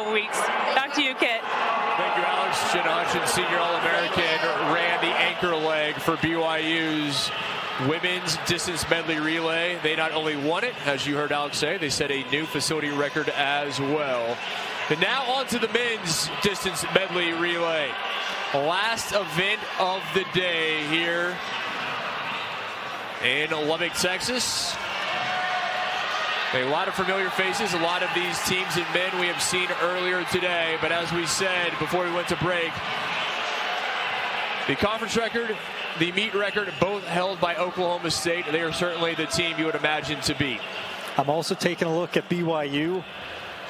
couple weeks. Back to you, Kit. Thank you, Alex. Jenna Hutchins, senior All-American, ran the anchor leg for BYU's women's distance medley relay. They not only won it, as you heard Alex say, they set a new facility record as well. And now on to the men's distance medley relay. Last event of the day here in Lubbock, Texas. A lot of familiar faces, a lot of these teams and men we have seen earlier today. But as we said before we went to break, the conference record, the meet record, both held by Oklahoma State. They are certainly the team you would imagine to beat. I'm also taking a look at BYU.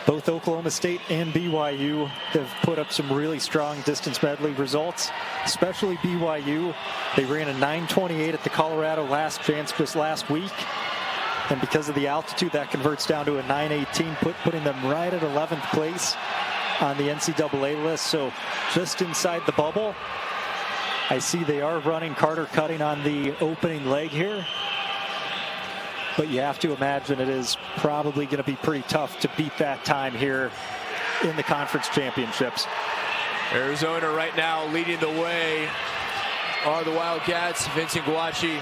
Both Oklahoma State and BYU have put up some really strong distance medley results, especially BYU. They ran a 9:28 at the Colorado Last Chance just last week. And because of the altitude, that converts down to a 9:18, putting them right at 11th place on the NCAA list. So just inside the bubble. I see they are running Carter Cutting on the opening leg here. But you have to imagine it is probably going to be pretty tough to beat that time here in the conference championships. Arizona right now leading the way are the Wildcats. Vincent Guachi,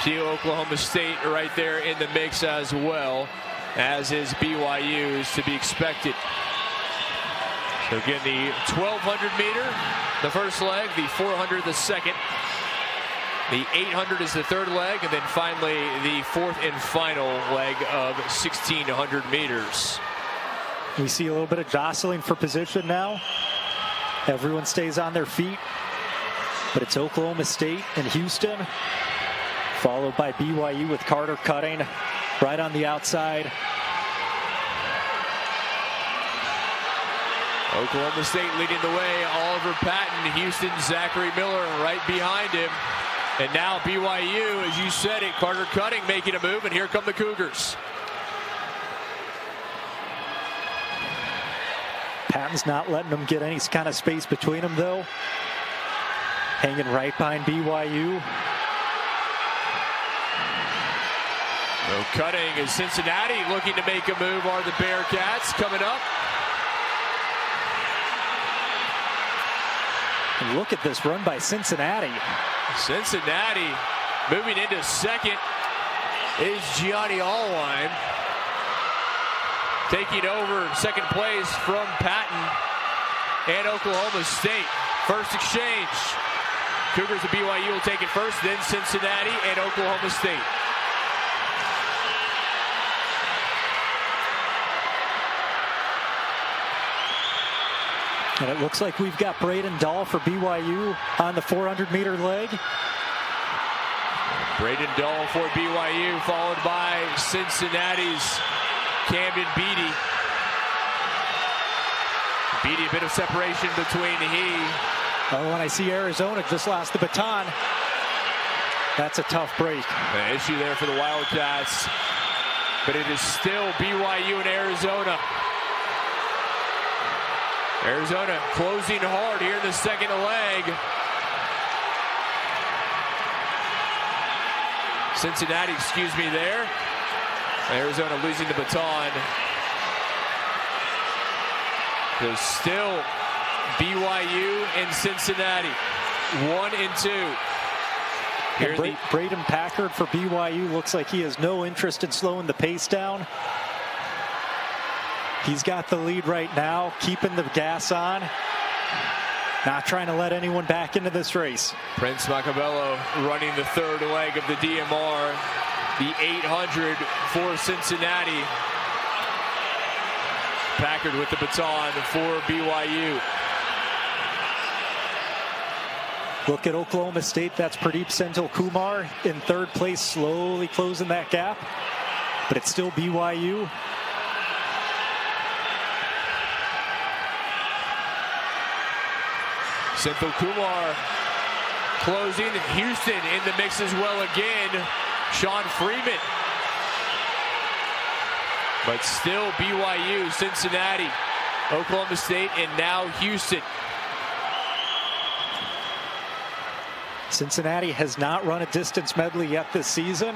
see Oklahoma State right there in the mix as well, as is BYU, is to be expected. So again, the 1,200 meter, the first leg, the 400 the second. The 800 is the third leg, and then finally the fourth and final leg of 1,600 meters. We see a little bit of jostling for position now. Everyone stays on their feet, but it's Oklahoma State and Houston, followed by BYU with Carter Cutting right on the outside. Oklahoma State leading the way. Oliver Patton, Houston, Zachary Miller right behind him. And now BYU, as you said it, Carter Cutting making a move, and here come the Cougars. Patton's not letting them get any kind of space between them, though. Hanging right behind BYU. So Cutting is Cincinnati looking to make a move. Are the Bearcats coming up? And look at this run by Cincinnati. Cincinnati moving into second is Gianni Allwine. Taking over second place from Patton and Oklahoma State. First exchange. Cougars of BYU will take it first, then Cincinnati and Oklahoma State. And it looks like we've got Braden Dahl for BYU on the 400-meter leg. Braden Dahl for BYU, followed by Cincinnati's Camden Beatty. Beatty, a bit of separation between he. Oh, when I see Arizona just lost the baton, that's a tough break. An issue there for the Wildcats, but it is still BYU and Arizona. Arizona closing hard here in the second leg. Cincinnati, there. Arizona losing the baton. There's still BYU and Cincinnati, 1 and 2. And Braden Packard for BYU looks like he has no interest in slowing the pace down. He's got the lead right now, keeping the gas on. Not trying to let anyone back into this race. Prince Macabello running the third leg of the DMR. The 800 for Cincinnati. Packard with the baton for BYU. Look at Oklahoma State. That's Pradeep Senthil Kumar in third place, slowly closing that gap. But it's still BYU. Senthil Kumar closing. Houston in the mix as well again. Sean Freeman. But still BYU, Cincinnati, Oklahoma State, and now Houston. Cincinnati has not run a distance medley yet this season.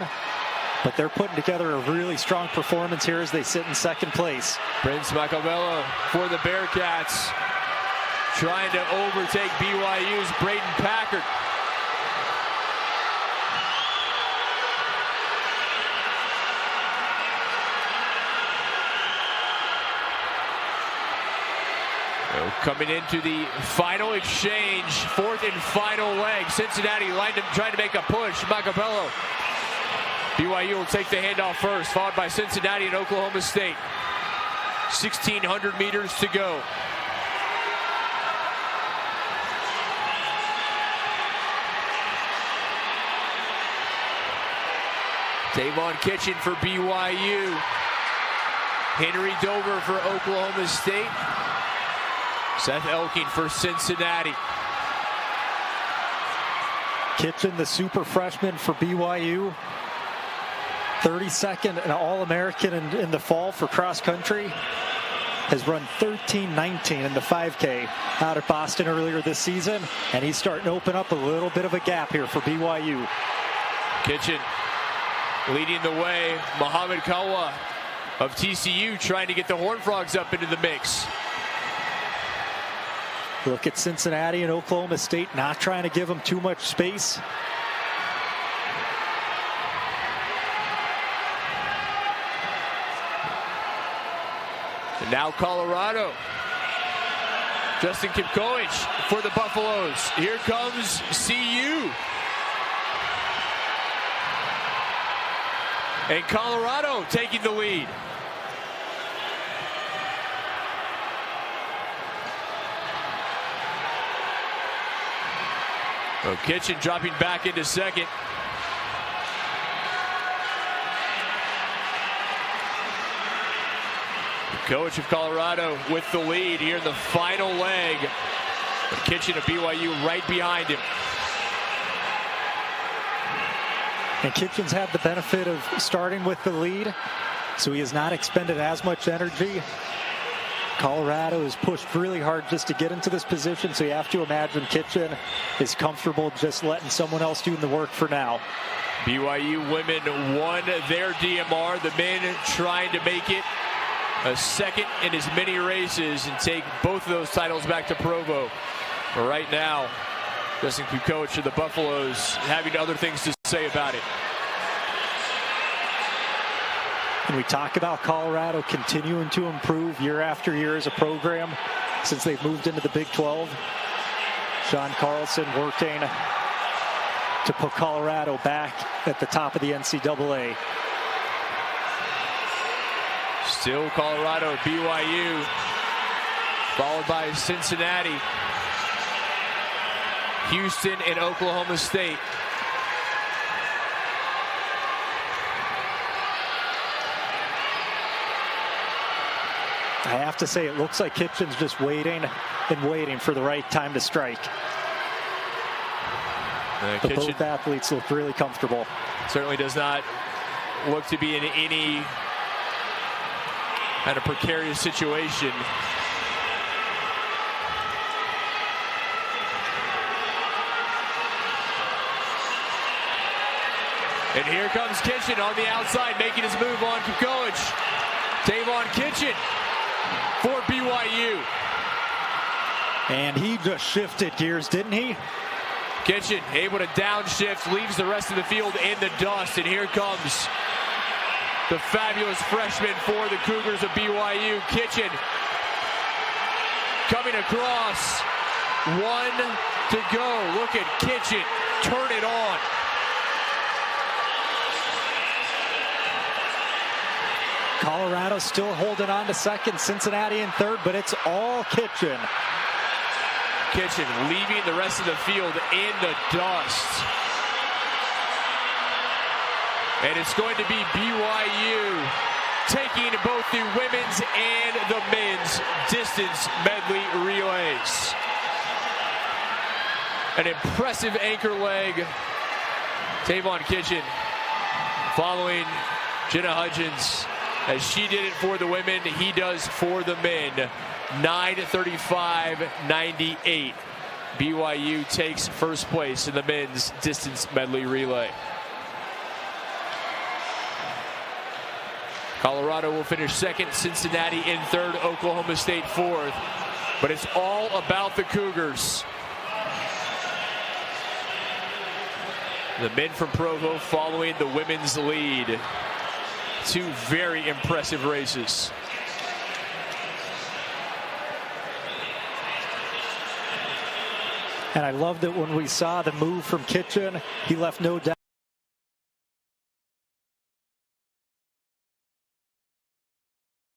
But they're putting together a really strong performance here as they sit in second place. Prince Macabello for the Bearcats, trying to overtake BYU's Braden Packard. Coming into the final exchange, fourth and final leg. Cincinnati lined up trying to make a push. Macabello. BYU will take the handoff first, followed by Cincinnati and Oklahoma State. 1,600 meters to go. Davon Kitchen for BYU. Henry Dover for Oklahoma State. Seth Elking for Cincinnati. Kitchen, the super freshman for BYU. 32nd and All-American in the fall for cross country. Has run 13:19 in the 5K out at Boston earlier this season. And he's starting to open up a little bit of a gap here for BYU. Kitchen leading the way. Muhammad Kawa of TCU trying to get the Horned Frogs up into the mix. Look at Cincinnati and Oklahoma State not trying to give them too much space. And now Colorado. Justin Kipkoech for the Buffaloes. Here comes CU. And Colorado taking the lead. Kitchen dropping back into second. Coach of Colorado with the lead here in the final leg. The Kitchen of BYU right behind him. And Kitchen's had the benefit of starting with the lead, so he has not expended as much energy. Colorado has pushed really hard just to get into this position, so you have to imagine Kitchen is comfortable just letting someone else do the work for now. BYU women won their DMR. The men trying to make it a second in as many races and take both of those titles back to Provo. But right now, Justin Kipkoech of the Buffaloes having other things to say about it. And we talk about Colorado continuing to improve year after year as a program since they've moved into the Big 12. Sean Carlson working to put Colorado back at the top of the NCAA. Still Colorado, BYU, followed by Cincinnati, Houston, and Oklahoma State. I have to say, it looks like Kitchen's just waiting and waiting for the right time to strike. But both athletes look really comfortable. Certainly does not look to be in any kind of precarious situation. And here comes Kitchen on the outside, making his move on Kipkoech. Davon Kitchen for BYU. And he just shifted gears, didn't he? Kitchen able to downshift, leaves the rest of the field in the dust. And here comes the fabulous freshman for the Cougars of BYU. Kitchen coming across. 1 to go. Look at Kitchen turn it on. Colorado still holding on to second, Cincinnati in third, but it's all Kitchen. Kitchen leaving the rest of the field in the dust. And it's going to be BYU taking both the women's and the men's distance medley relays. An impressive anchor leg. Davon Kitchen following Jenna Hudgens. As she did it for the women, he does for the men. 9:35.98. BYU takes first place in the men's distance medley relay. Colorado will finish second, Cincinnati in third, Oklahoma State fourth. But it's all about the Cougars. The men from Provo following the women's lead. Two very impressive races. And I love that when we saw the move from Kitchen, he left no doubt.